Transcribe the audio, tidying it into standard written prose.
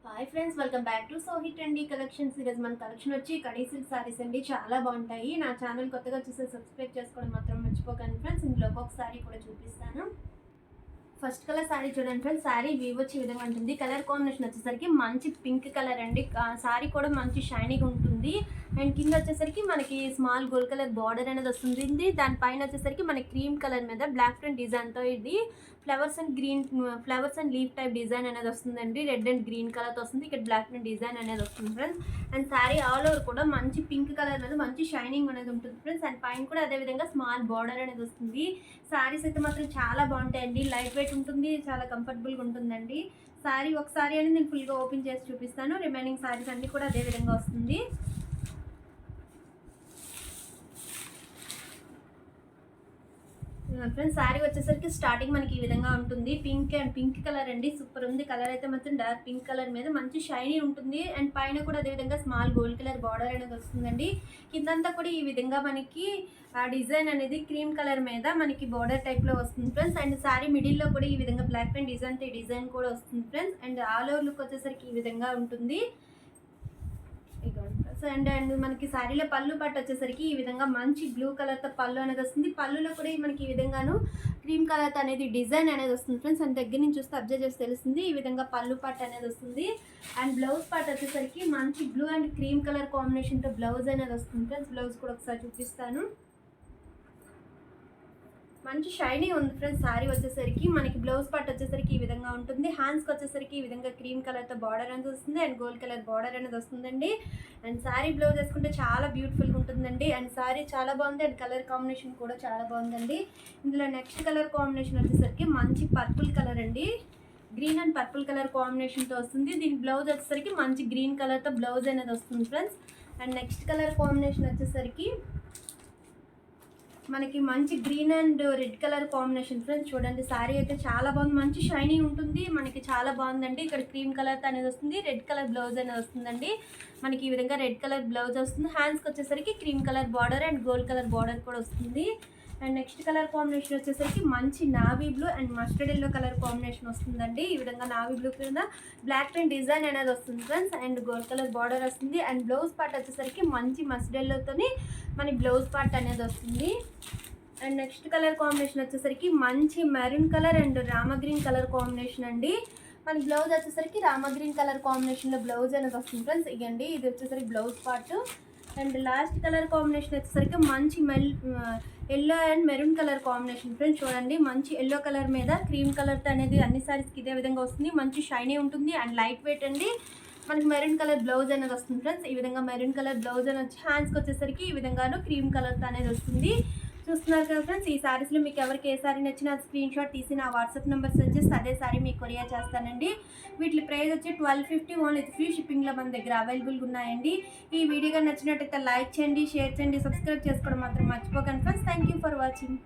Hi friends, welcome back to సోహి trendy collections. ఈరోజు మన collection వచ్చి కడీ సిల్క్ సారీస్ అండి. చాలా బాగుంటాయి. నా ఛానల్ కొత్తగా చూస్తే సబ్స్క్రైబ్ చేసుకోవడం మాత్రం మర్చిపోకండి ఫ్రెండ్స్. ఇందులో ఒక సారీ కూడా చూపిస్తాను. ఫస్ట్ కలర్ సారీ చూడండి ఫ్రెండ్స్. సారీ వీవ్ వచ్చే విధంగా ఉంటుంది. కలర్ కాంబినేషన్ వచ్చేసరికి మంచి పింక్ కలర్ అండి. సారీ కూడా మంచి షైనీగా ఉంటుంది. అండ్ కింద వచ్చేసరికి మనకి స్మాల్ గోల్డ్ కలర్ బార్డర్ అనేది వస్తుంది. దానిపైన వచ్చేసరికి మనకి క్రీమ్ కలర్ మీద బ్లాక్ ప్రింట్ డిజైన్తో ఇది flowers and leaf type design అనేది వస్తుందండి. రెడ్ అండ్ గ్రీన్ కలర్తో వస్తుంది. ఇక్కడ బ్లాక్ ప్రింట్ డిజైన్ అనేది వస్తుంది friends. And sorry all over కూడా మంచి పింక్ కలర్ మీద మంచి షైనింగ్ అనేది ఉంటుంది ఫ్రెండ్స్. అండ్ పైన కూడా అదే విధంగా స్మాల్ బార్డర్ అనేది వస్తుంది. సారీస్ అయితే మాత్రం చాలా బాగుంటాయండి. లైట్ వెయిట్ ఉంటుంది, చాలా కంఫర్టబుల్గా ఉంటుందండి. సారీ ఒకసారి అనేది నేను ఫుల్గా ఓపెన్ చేసి చూపిస్తాను. రిమైనింగ్ సారీస్ అన్నీ కూడా అదే విధంగా వస్తుంది. ఫ్రెండ్స్ సారీ వచ్చేసరికి స్టార్టింగ్ మనకి ఈ విధంగా ఉంటుంది. పింక్ కలర్ అండి. సూపర్ ఉంది. కలర్ అయితే మాత్రం డార్క్ పింక్ కలర్ మీద మంచి షైనీ ఉంటుంది. అండ్ పైన కూడా అదే విధంగా స్మాల్ గోల్డ్ కలర్ బార్డర్ అనేది వస్తుందండి. కిందంతా కూడా ఈ విధంగా మనకి ఆ డిజైన్ అనేది క్రీమ్ కలర్ మీద మనకి బార్డర్ టైప్లో వస్తుంది ఫ్రెండ్స్. అండ్ సారీ మిడిల్లో కూడా ఈ విధంగా బ్లాక్ పెయింట్ డిజైన్ కూడా వస్తుంది friends. And all over look వచ్చేసరికి ఈ విధంగా ఉంటుంది. అండ్ మనకి శారీలో పళ్ళు పట్టు వచ్చేసరికి ఈ విధంగా మంచి బ్లూ కలర్తో పళ్ళు అనేది వస్తుంది. పళ్ళులో కూడా మనకి ఈ విధంగాను క్రీమ్ కలర్ అనేది డిజైన్ అనేది వస్తుంది ఫ్రెండ్స్. అండ్ దగ్గర నుంచి చూస్తే అబ్జర్వ్ చేసి తెలుస్తుంది. ఈ విధంగా పళ్ళు పట్టు అనేది వస్తుంది. అండ్ బ్లౌజ్ పార్ట్ వచ్చేసరికి మంచి బ్లూ అండ్ క్రీమ్ కలర్ కాంబినేషన్తో బ్లౌజ్ అనేది వస్తుంది ఫ్రెండ్స్. బ్లౌజ్ కూడా ఒకసారి చూపిస్తాను. మంచి షైనీ ఉంది ఫ్రెండ్స్. సారీ వచ్చేసరికి మనకి బ్లౌజ్ పార్ట్ వచ్చేసరికి ఈ విధంగా ఉంటుంది. హ్యాండ్స్కి వచ్చేసరికి ఈ విధంగా క్రీమ్ కలర్తో బార్డర్ అనేది వస్తుంది. అండ్ గోల్డ్ కలర్ బార్డర్ అనేది వస్తుందండి. అండ్ సారీ బ్లౌజ్ వేసుకుంటే చాలా బ్యూటిఫుల్గా ఉంటుందండి. అండ్ సారీ చాలా బాగుంది. అండ్ కలర్ కాంబినేషన్ కూడా చాలా బాగుందండి. ఇందులో నెక్స్ట్ కలర్ కాంబినేషన్ వచ్చేసరికి మంచి పర్పుల్ కలర్ అండి. గ్రీన్ అండ్ పర్పుల్ కలర్ కాంబినేషన్తో వస్తుంది. దీని బ్లౌజ్ వచ్చేసరికి మంచి గ్రీన్ కలర్తో బ్లౌజ్ అనేది వస్తుంది friends. And next colour combination వచ్చేసరికి మనకి మంచి green and red colour combination friends. చూడండి సారీ అయితే చాలా బాగుంది. మంచి షైనీ ఉంటుంది. మనకి చాలా బాగుందండి. ఇక్కడ క్రీమ్ కలర్ అనేది వస్తుంది. రెడ్ కలర్ బ్లౌజ్ అనేది వస్తుందండి. మనకి ఈ విధంగా రెడ్ కలర్ బ్లౌజ్ వస్తుంది. హ్యాండ్స్కి వచ్చేసరికి cream colour border and gold colour border కూడా వస్తుంది. అండ్ నెక్స్ట్ కలర్ కాంబినేషన్ వచ్చేసరికి మంచి navy blue and mustard yellow colour combination వస్తుందండి. ఈ విధంగా నావీ బ్లూ కింద బ్లాక్ ప్రింట్ డిజైన్ అనేది వస్తుంది friends. And gold colour border వస్తుంది. అండ్ బ్లౌజ్ పార్ట్ వచ్చేసరికి మంచి మస్టర్డ్ ఎల్లోతోని మన బ్లౌజ్ పార్ట్ అనేది వస్తుంది. అండ్ నెక్స్ట్ కలర్ కాంబినేషన్ వచ్చేసరికి మంచి maroon colour and Rama green colour combination అండి. మన బ్లౌజ్ వచ్చేసరికి రామ గ్రీన్ కలర్ కాంబినేషన్లో బ్లౌజ్ అనేది వస్తుంది ఫ్రెండ్స్. ఇదండి ఇది వచ్చేసరికి blouse part. And last colour combination వచ్చేసరికి మంచి yellow and maroon colour combination friends. చూడండి మంచి ఎల్లో కలర్ మీద క్రీమ్ కలర్తో అనేది అన్ని సారీస్కి ఇదే విధంగా వస్తుంది. మంచి షైనీ ఉంటుంది అండ్ లైట్ వెయిట్ అండి. మనకి మెరూన్ కలర్ బ్లౌజ్ అనేది వస్తుంది ఫ్రెండ్స్. ఈ విధంగా మెరూన్ కలర్ బ్లౌజ్ అనేది వచ్చి హ్యాండ్స్కి వచ్చేసరికి ఈ విధంగాను క్రీమ్ కలర్తో అనేది వస్తుంది. చూస్తున్నారు కదా ఫ్రెండ్స్. ఈ సారీస్లో మీకు ఎవరికి ఏ సారీ నచ్చినా స్క్రీన్ షాట్ తీసి నా వాట్సాప్ నెంబర్ సెండ్ చేస్తే అదే సారీ మీకు కొరియర్ చేస్తానండి. వీటి ప్రైస్ వచ్చి 1250 ఓన్లీ ఫ్రీ షిప్పింగ్లో మన దగ్గర అవైలబుల్గా ఉన్నాయండి. ఈ వీడియోగా నచ్చినట్టయితే లైక్ చేయండి, షేర్ చేయండి, సబ్స్క్రైబ్ చేసుకోవడం మాత్రం మర్చిపోకండి friends. Thank you for watching.